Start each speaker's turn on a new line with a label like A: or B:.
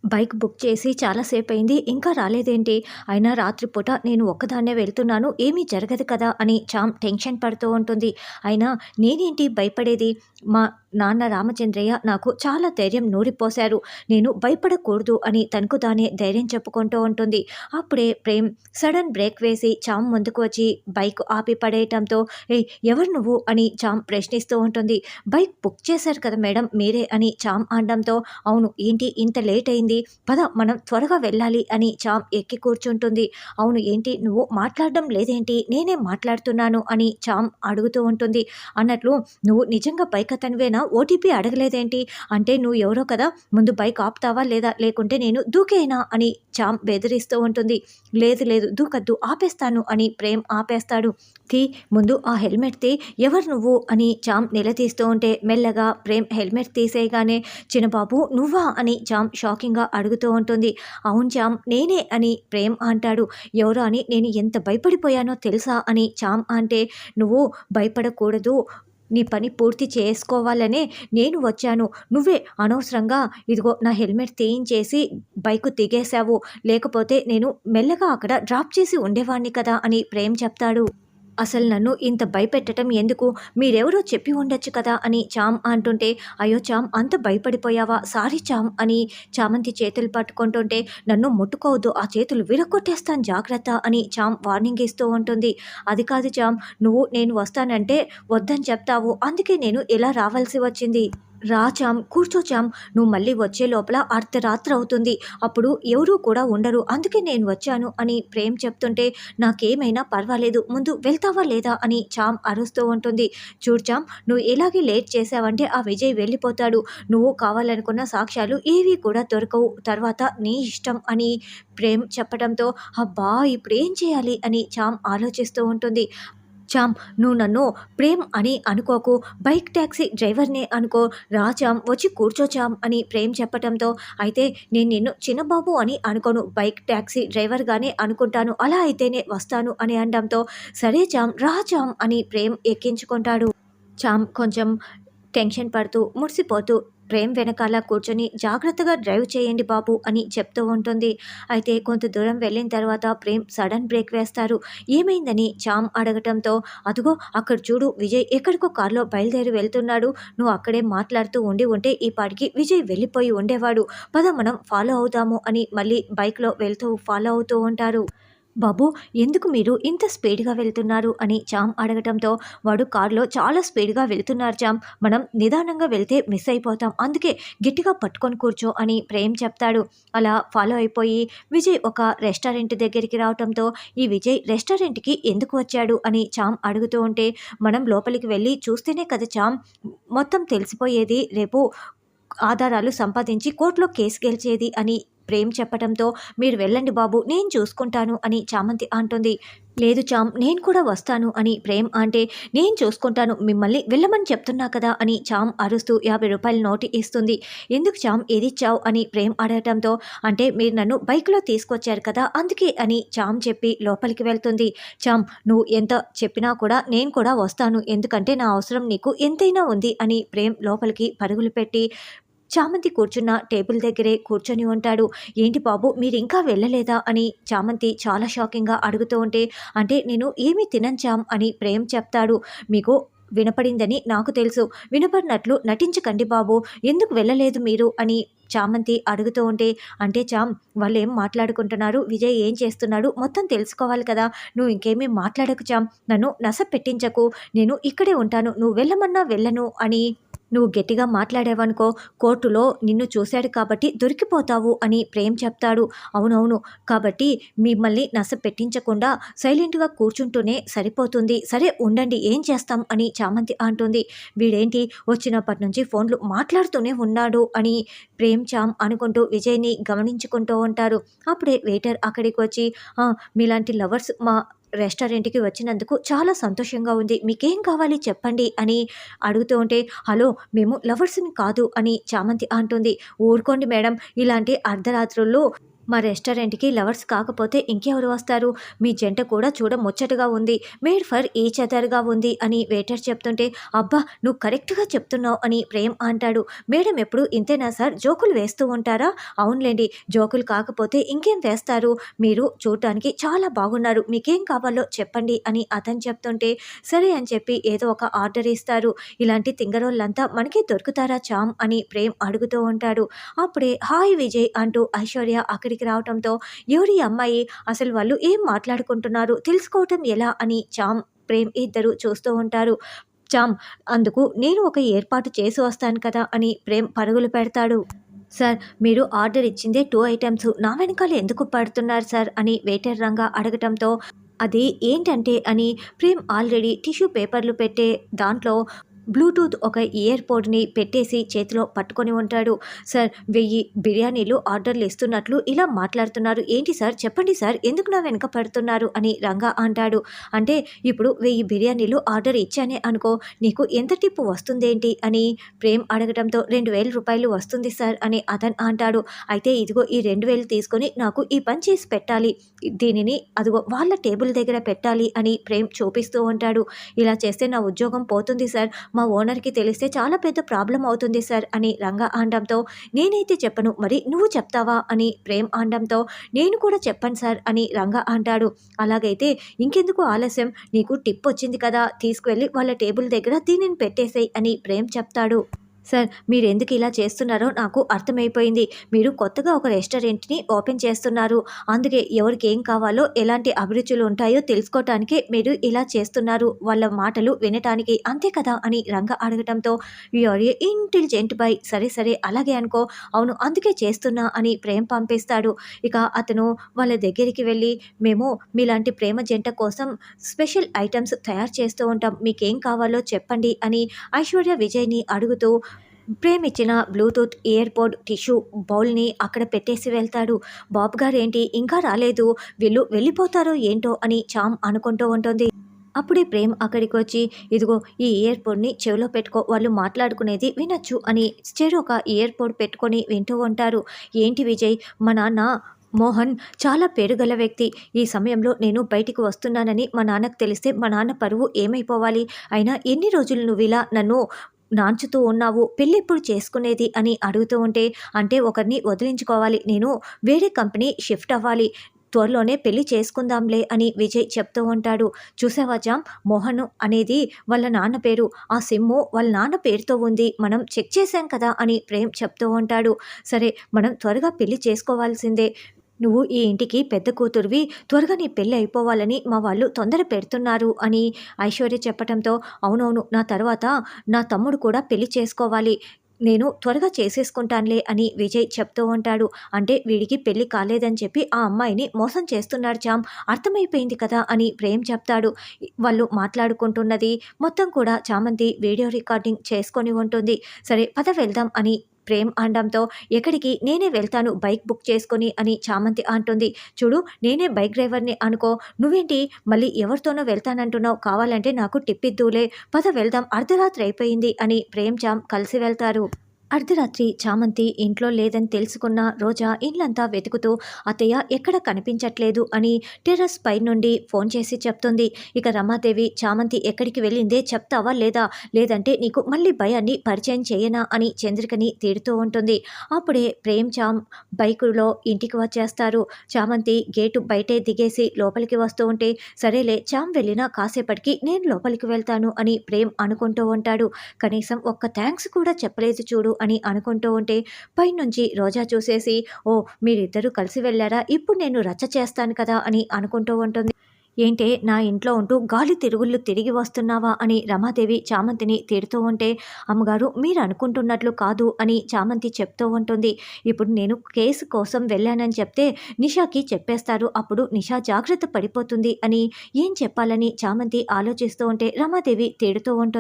A: Bike book చేసి చాలా సేపయింది. ఇంకా రాలేదేంటి? అయినా రాత్రిపూట నేను ఒక్కదాన్నే వెళ్తున్నాను. ఏమీ జరగదు కదా! అని చామ్ టెన్షన్ పడుతూ ఉంటుంది. అయినా నేనేంటి భయపడేది? మా నాన్న రామచంద్రయ్య నాకు చాలా ధైర్యం నూరిపోశారు. నేను భయపడకూడదు అని తనకు తానే ధైర్యం చెప్పుకుంటూ ఉంటుంది. అప్పుడే ప్రేమ్ సడన్ బ్రేక్ వేసి చామ్ ముందుకు వచ్చి బైక్ ఆపి పడేయటంతో "ఏయ్! ఎవరు నువ్వు?" అని చామ్ ప్రశ్నిస్తూ ఉంటుంది. "బైక్ బుక్ చేశారు కదా మేడం మీరే" అని చామ్ అనడంతో "అవును. ఏంటి ఇంత లేట్ అయింది? పద మనం త్వరగా వెళ్ళాలి" అని చామ్ ఎక్కి కూర్చుంటుంది. "అవును ఏంటి నువ్వు మాట్లాడడం లేదేంటి? నేనే మాట్లాడుతున్నాను" అని చామ్ అడుగుతూ ఉంటుంది. అన్నట్లు "నువ్వు నిజంగా బైక్ అతనివేనా? ఓటీపీ అడగలేదేంటి? అంటే నువ్వు ఎవరో కదా! ముందు బైక్ ఆపుతావా లేదా? లేకుంటే నేను దూకేయనా" అని చామ్ బెదిరిస్తూ ఉంటుంది. "లేదు లేదు దూకద్దు ఆపేస్తాను" అని ప్రేమ్ ఆపేస్తాడు. "తీ ముందు ఆ హెల్మెట్ తీ. ఎవరు నువ్వు?" అని చామ్ నిలదీస్తూ ఉంటే మెల్లగా ప్రేమ్ హెల్మెట్ తీసేయగానే "చిన్నబాబు నువ్వా?" అని చామ్ షాకింగ్‌గా అడుగుతూ ఉంటుంది. "అవును చామ్ నేనే" అని ప్రేమ్ అంటాడు. "ఎవరో అని నేను ఎంత భయపడిపోయానో తెలుసా?" అని చామ్ అంటే "నువ్వు భయపడకూడదు. నీ పని పూర్తి చేసుకోవాలనే నేను వచ్చాను. నువ్వే అనవసరంగా ఇదిగో నా హెల్మెట్ తీయించేసి బైకు దిగేశావు. లేకపోతే నేను మెల్లగా అక్కడ డ్రాప్ చేసి ఉండేవాడిని కదా!" అని ప్రేమ్ చెప్తాడు. "అసలు నన్ను ఇంత భయపెట్టటం ఎందుకు? మీరెవరో చెప్పి ఉండొచ్చు కదా!" అని చామ్ అంటుంటే "అయ్యో చామ్ అంత భయపడిపోయావా? సారీ చామ్" అని చామంతి చేతులు పట్టుకుంటుంటే "నన్ను ముట్టుకోవద్దు. ఆ చేతులు విరగ్గొట్టేస్తాను జాగ్రత్త" అని చామ్ వార్నింగ్ ఇస్తూ ఉంటుంది. "అది కాదు చామ్. నువ్వు నేను వస్తానంటే వద్దని చెప్తావు. అందుకే నేను ఇలా రావాల్సి వచ్చింది. రా చామ్ కూర్చో చామ్. నువ్వు మళ్ళీ వచ్చే లోపల అర్ధరాత్రి అవుతుంది. అప్పుడు ఎవరూ కూడా ఉండరు. అందుకే నేను వచ్చాను" అని ప్రేమ్ చెప్తుంటే "నాకేమైనా పర్వాలేదు. ముందు వెళ్తావా లేదా?" అని చామ్ అరుస్తూ ఉంటుంది. "చూడు చామ్ నువ్వు ఇలాగే లేట్ చేశావంటే ఆ విజయ్ వెళ్ళిపోతాడు. నువ్వు కావాలనుకున్న సాక్ష్యాలు ఏవి కూడా దొరకవు. తర్వాత నీ ఇష్టం" అని ప్రేమ్ చెప్పడంతో "అబ్బా! ఇప్పుడేం చేయాలి?" అని చామ్ ఆలోచిస్తూ ఉంటుంది. "చామ్ నువ్వు నన్ను ప్రేమ్ అని అనుకోకు. బైక్ టాక్సీ డ్రైవర్‌నే అనుకో. రా చామ్ వచ్చి కూర్చో చామ్" అని ప్రేమ్ చెప్పటంతో "అయితే నేను నిన్ను చిన్నబాబు అని అనుకోను. బైక్ టాక్సీ డ్రైవర్‌గానే అనుకుంటాను. అలా అయితేనే వస్తాను" అని అనడంతో "సరే చామ్ రా చామ్" అని ప్రేమ్ ఎక్కించుకుంటాడు. చామ్ కొంచెం టెన్షన్ పడుతూ, మురిసిపోతూ ప్రేమ్ వెనకాల కూర్చొని "జాగ్రత్తగా డ్రైవ్ చేయండి బాబు" అని చెప్తూ ఉంటుంది. అయితే కొంత దూరం వెళ్ళిన తర్వాత ప్రేమ్ సడన్ బ్రేక్ వేస్తారు. ఏమైందని చామ్ అడగటంతో "అదుగో అక్కడ చూడు విజయ్ ఎక్కడికో కారులో బయలుదేరి వెళ్తున్నాడు. నువ్వు అక్కడే మాట్లాడుతూ ఉండి ఉంటే ఈ పాటికి విజయ్ వెళ్ళిపోయి ఉండేవాడు. పద మనం ఫాలో అవుదాము" అని మళ్ళీ బైక్‌లో వెళ్తూ ఫాలో అవుతూ ఉంటారు. "బాబు ఎందుకు మీరు ఇంత స్పీడ్‌గా వెళ్తున్నారు?" అని చామ్ అడగటంతో "వాడు కారులో చాలా స్పీడ్‌గా వెళ్తున్నారు చామ్. మనం నిదానంగా వెళ్తే మిస్ అయిపోతాం. అందుకే గట్టిగా పట్టుకొని కూర్చో" అని ప్రేమ్ చెప్తాడు. అలా ఫాలో అయిపోయి విజయ్ ఒక రెస్టారెంట్ దగ్గరికి రావటంతో "ఈ విజయ్ రెస్టారెంట్‌కి ఎందుకు వచ్చాడు?" అని చామ్ అడుగుతూ ఉంటే "మనం లోపలికి వెళ్లి చూస్తేనే కదా చామ్ మొత్తం తెలిసిపోయేది. రేపు ఆధారాలు సంపాదించి కోర్టులో కేసు గెలిచేది" అని ప్రేమ్ చెప్పటంతో "మీరు వెళ్ళండి బాబు నేను చూసుకుంటాను" అని చామంతి అంటుంది. "లేదు చామ్ నేను కూడా వస్తాను" అని ప్రేమ్ అంటే "నేను చూసుకుంటాను మిమ్మల్ని వెళ్ళమని చెప్తున్నా కదా" అని చామ్ అరుస్తూ రూ. 50 నోటు ఇస్తుంది. "ఎందుకు చామ్ ఏదిచ్చావు?" అని ప్రేమ్ అడగటంతో "అంటే మీరు నన్ను బైక్‌లో తీసుకొచ్చారు కదా అందుకే" అని చామ్ చెప్పి లోపలికి వెళ్తుంది. "చామ్ నువ్వు ఎంత చెప్పినా కూడా నేను కూడా వస్తాను. ఎందుకంటే నా అవసరం నీకు ఎంతైనా ఉంది" అని ప్రేమ్ లోపలికి పరుగులు పెట్టి చామంతి కూర్చున్న టేబుల్ దగ్గరే కూర్చొని ఉంటాడు. "ఏంటి బాబు మీరింకా వెళ్ళలేదా?" అని చామంతి చాలా షాకింగ్‌గా అడుగుతూ ఉంటే "అంటే నేను ఏమీ తినను చామ్" అని ప్రేమ్ చెప్తాడు. "మీకు వినపడిందని నాకు తెలుసు. వినపడినట్లు నటించకండి బాబు. ఎందుకు వెళ్ళలేదు మీరు?" అని చామంతి అడుగుతూ ఉంటే "అంటే చామ్ వాళ్ళేం మాట్లాడుకుంటున్నారు? విజయ్ ఏం చేస్తున్నాడు? మొత్తం తెలుసుకోవాలి కదా! నువ్వు ఇంకేమీ మాట్లాడకు చామ్. నన్ను నస పెట్టించకు. నేను ఇక్కడే ఉంటాను. నువ్వు వెళ్ళమన్నా వెళ్ళను" అని "నువ్వు గట్టిగా మాట్లాడావనుకో కోర్టులో నిన్ను చూశాడు కాబట్టి దొరికిపోతావు" అని ప్రేమ్ చెప్తాడు. "అవునవును. కాబట్టి మిమ్మల్ని నస పెట్టించకుండా సైలెంట్‌గా కూర్చుంటూనే సరిపోతుంది. సరే ఉండండి ఏం చేస్తాం" అని చామంతి అంటుంది. "వీడేంటి వచ్చినప్పటి నుంచి ఫోన్‌లు మాట్లాడుతూనే ఉన్నాడు" అని ప్రేమ్, చామ్ అనుకుంటూ విజయ్‌ని గమనించుకుంటూ ఉంటారు. అప్పుడే వెయిటర్ అక్కడికి వచ్చి మీలాంటి లవర్స్ మా రెస్టారెంట్‌కి వచ్చినందుకు చాలా సంతోషంగా ఉంది. మీకేం కావాలి చెప్పండి" అని అడుగుతూ ఉంటే "హలో మేము లవర్స్‌ని కాదు" అని చామంతి అంటుంది. "ఊరుకోండి మేడం ఇలాంటి అర్ధరాత్రుల్లో మా రెస్టారెంట్‌కి లవర్స్ కాకపోతే ఇంకెవరు వస్తారు? మీ జంట కూడా చూడ ముచ్చటగా ఉంది. మేడ్ ఫర్ ఈచ్ అదర్‌గా ఉంది అని వెయిటర్ చెప్తుంటే, అబ్బా! నువ్వు కరెక్ట్‌గా చెప్తున్నావు అని ప్రేమ్ అంటాడు. మేడం ఎప్పుడు ఇంతేనా సార్? జోకులు వేస్తూ ఉంటారా? అవునులెండి. జోకులు కాకపోతే ఇంకేం వేస్తారు? మీరు చూడటానికి చాలా బాగున్నారు. మీకేం కావాలో చెప్పండి అని అతను చెప్తుంటే, సరే అని చెప్పి ఏదో ఒక ఆర్డర్ ఇస్తారు. ఇలాంటి తింగరోళ్ళంతా మనకి దొరుకుతారా చామ్ అని ప్రేమ్ అడుగుతూ ఉంటాడు. అప్పుడే హాయ్ విజయ్ అంటూ ఐశ్వర్య అక్కడికి రావటంతో ఎవరి అమ్మాయి అసలు వాళ్ళు ఏం మాట్లాడుకుంటున్నారు తెలుసుకోవటం ఎలా అని చామ్ ప్రేమ్ ఇద్దరు చూస్తూ ఉంటారు. చామ్ అందుకు నేను ఒక ఏర్పాటు చేసి వస్తాను కదా అని ప్రేమ్ పరుగులు పెడతాడు. సార్ మీరు ఆర్డర్ ఇచ్చిందే 2 ఐటెమ్స్ నా వెనకాల ఎందుకు పడుతున్నారు సార్ అని వెయిటర్ రంగా అడగటంతో అది ఏంటంటే అని ప్రేమ్ ఆల్రెడీ టిష్యూ పేపర్లు పెట్టే దాంట్లో బ్లూటూత్ ఒక ఇయర్ పోడ్ని పెట్టేసి చేతిలో పట్టుకొని ఉంటాడు. సార్ 1000 బిర్యానీలు ఆర్డర్లు ఇస్తున్నట్లు ఇలా మాట్లాడుతున్నారు ఏంటి సార్ చెప్పండి సార్ ఎందుకు నా వెనక పడుతున్నారు అని రంగా అంటాడు. అంటే ఇప్పుడు 1000 బిర్యానీలు ఆర్డర్ ఇచ్చానే అనుకో నీకు ఎంత టిప్పు వస్తుందేంటి అని ప్రేమ్ అడగడంతో 2000 రూపాయలు వస్తుంది సార్ అని అతను అంటాడు. అయితే ఇదిగో ఈ 2000 తీసుకొని నాకు ఈ పని చేసి పెట్టాలి. దీనిని అదిగో వాళ్ళ టేబుల్ దగ్గర పెట్టాలి అని ప్రేమ్ చూపిస్తూ ఉంటాడు. ఇలా చేస్తే నా ఉద్యోగం పోతుంది సార్. మా ఓనర్‌కి తెలిస్తే చాలా పెద్ద ప్రాబ్లమ్ అవుతుంది సార్ అని రంగా అనడంతో, నేనైతే చెప్పను మరి నువ్వు చెప్తావా అని ప్రేమ్ అనడంతో, నేను కూడా చెప్పను సార్ అని రంగా అంటాడు. అలాగైతే ఇంకెందుకు ఆలస్యం నీకు టిప్ వచ్చింది కదా తీసుకువెళ్ళి వాళ్ళ టేబుల్ దగ్గర దీనిని పెట్టేసేయ్ అని ప్రేమ్ చెప్తాడు. సార్ మీరెందుకు ఇలా చేస్తున్నారో నాకు అర్థమైపోయింది. మీరు కొత్తగా ఒక రెస్టారెంట్‌ని ఓపెన్ చేస్తున్నారు. అందుకే ఎవరికి ఏం కావాలో, ఎలాంటి అభిరుచులు ఉంటాయో తెలుసుకోవటానికే మీరు ఇలా చేస్తున్నారు. వాళ్ళ మాటలు వినటానికి అంతే కదా అని రంగ అడగటంతో you are a intelligent boy. సరే సరే అలాగే అనుకో. అవును అందుకే చేస్తున్నా అని ప్రేమ్ పంపిస్తాడు. ఇక అతను వాళ్ళ దగ్గరికి వెళ్ళి మేము మీలాంటి ప్రేమ జంట కోసం స్పెషల్ ఐటెమ్స్ తయారు చేస్తూ ఉంటాం. మీకేం కావాలో చెప్పండి అని ఐశ్వర్య విజయ్‌ని అడుగుతూ ప్రేమ్ ఇచ్చిన బ్లూటూత్ ఇయర్ పోడ్ టిష్యూ బౌల్ని అక్కడ పెట్టేసి వెళ్తాడు. బాబు గారేంటి ఇంకా రాలేదు వీళ్ళు వెళ్ళిపోతారో ఏంటో అని చామ్ అనుకుంటూ ఉంటుంది. అప్పుడే ప్రేమ్ అక్కడికి వచ్చి ఇదిగో ఈ ఇయర్ పోడ్ని చెవిలో పెట్టుకో వాళ్ళు మాట్లాడుకునేది వినొచ్చు అని చెరొక ఇయర్ పోడ్ పెట్టుకొని వింటూ ఉంటారు. ఏంటి విజయ్ మా నాన్న మోహన్ చాలా పేరుగల వ్యక్తి. ఈ సమయంలో నేను బయటికి వస్తున్నానని మా నాన్నకు తెలిస్తే మా నాన్న పరువు ఏమైపోవాలి. అయినా ఎన్ని రోజులు నువ్వు ఇలా నన్ను నాంచుతూ ఉన్నావు పెళ్ళెప్పుడు చేసుకునేది అని అడుగుతూ ఉంటే అంటే ఒకరిని వదిలించుకోవాలి నేను వేరే కంపెనీ షిఫ్ట్ అవ్వాలి త్వరలోనే పెళ్లి చేసుకుందాంలే అని విజయ్ చెప్తూ ఉంటాడు. చూసావా జామ్ మోహన్ అనేది వాళ్ళ నాన్న పేరు ఆ సిమ్ము వాళ్ళ నాన్న పేరుతో ఉంది మనం చెక్ చేశాం కదా అని ప్రేమ్ చెప్తూ ఉంటాడు. సరే మనం త్వరగా పెళ్లి చేసుకోవాల్సిందే నువ్వు ఈ ఇంటికి పెద్ద కూతురివి త్వరగా నీ పెళ్ళి అయిపోవాలని మా వాళ్ళు తొందర పెడుతున్నారు అని ఐశ్వర్య చెప్పటంతో అవునవును నా తర్వాత నా తమ్ముడు కూడా పెళ్లి చేసుకోవాలి నేను త్వరగా చేసేసుకుంటానులే అని విజయ్ చెప్తూ ఉంటాడు. అంటే వీడికి పెళ్లి కాలేదని చెప్పి ఆ అమ్మాయిని మోసం చేస్తున్నాడు చామ్ అర్థమైపోయింది కదా అని ప్రేమ్ చెప్తాడు. వాళ్ళు మాట్లాడుకుంటున్నది మొత్తం కూడా చామంతి వీడియో రికార్డింగ్ చేసుకొని ఉంటుంది. సరే పద వెళ్దాం అని ప్రేమ్ అనడంతో ఎక్కడికి నేనే వెళ్తాను బైక్ బుక్ చేసుకొని అని చామంతి అంటుంది. చూడు నేనే బైక్ డ్రైవర్ని అనుకో నువ్వేంటి మళ్ళీ ఎవరితోనో వెళ్తానంటున్నావు కావాలంటే నాకు టిప్ ఇద్దులే పద వెళ్దాం అర్ధరాత్రి అయిపోయింది అని ప్రేమ్ చామ్ కలిసి వెళ్తారు. అర్ధరాత్రి చామంతి ఇంట్లో లేదని తెలుసుకున్న రోజా ఇల్లంతా వెతుకుతూ అత్తయ్య ఎక్కడ కనిపించట్లేదు అని టెర్రస్ పై నుండి ఫోన్ చేసి చెప్తుంది. ఇక రమాదేవి చామంతి ఎక్కడికి వెళ్ళిందే చెప్తావా లేదా లేదంటే నీకు మళ్ళీ భయాన్ని పరిచయం చేయనా అని చంద్రికని తిడుతూ ఉంటుంది. అప్పుడే ప్రేమ్ చామ్ బైకులో ఇంటికి వచ్చేస్తారు. చామంతి గేటు బయటే దిగేసి లోపలికి వస్తూ ఉంటే సరేలే చామ్ వెళ్ళినా కాసేపటికి నేను లోపలికి వెళ్తాను అని ప్రేమ్ అనుకుంటూ ఉంటాడు. కనీసం ఒక్క థ్యాంక్స్ కూడా చెప్పలేదు చూడు అని అనుకుంటూ ఉంటే పైనుంచి రోజా చూసేసి ఓ మీరిద్దరూ కలిసి వెళ్ళారా ఇప్పుడు నేను రచ్చ చేస్తాను కదా అని అనుకుంటూ ఉంటుంది. ఏంటే నా ఇంట్లో ఉంటూ గాలి తిరుగుళ్ళు తిరిగి వస్తున్నావా అని రమాదేవి చామంతిని తిడుతూ ఉంటే అమ్మగారు మీరు అనుకుంటున్నట్లు కాదు అని చామంతి చెప్తూ ఉంటుంది. ఇప్పుడు నేను కేసు కోసం వెళ్ళానని చెప్తే నిషాకి చెప్పేస్తారు అప్పుడు నిషా జాగ్రత్త పడిపోతుంది అని ఏం చెప్పాలని చామంతి ఆలోచిస్తూ ఉంటే రమాదేవి తిడుతూ ఉంటుంది.